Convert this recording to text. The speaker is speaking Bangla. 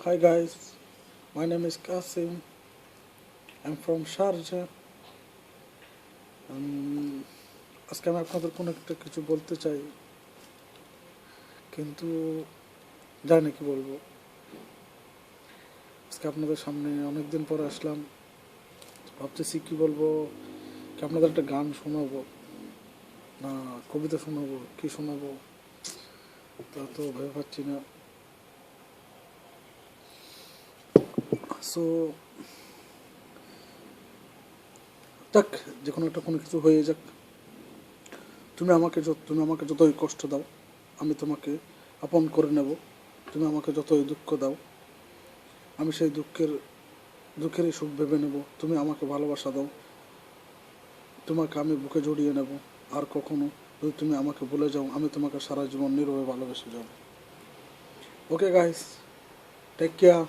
Hi guys, my name is Kasim. I'm from Sharjah. আজকে আমি আপনাদের কোনো একটা কিছু বলতে চাই, কিন্তু জানি কি বলবো। আজকে আপনাদের সামনে অনেক দিন পরে আসলাম, ভাবতেছি কি বলবো, কি আপনাদের একটা গান শোনাবো না কবিতা শোনাবো, কি শোনাবো তা তো ভেবে পাচ্ছি না। সো যাক, যে কোনো একটা কোনো কিছু হয়ে যাক। তুমি আমাকে যতই কষ্ট দাও, আমি তোমাকে আপন করে নেব। তুমি আমাকে যতই দুঃখ দাও, আমি সেই দুঃখেরই সুখ ভেবে নেব। তুমি আমাকে ভালোবাসা দাও, তোমাকে আমি বুকে জড়িয়ে নেব। আর কখনো যদি তুমি আমাকে ভুলে যাও, আমি তোমাকে সারা জীবন নীরবে ভালোবেসে যাব। Okay guys, take care.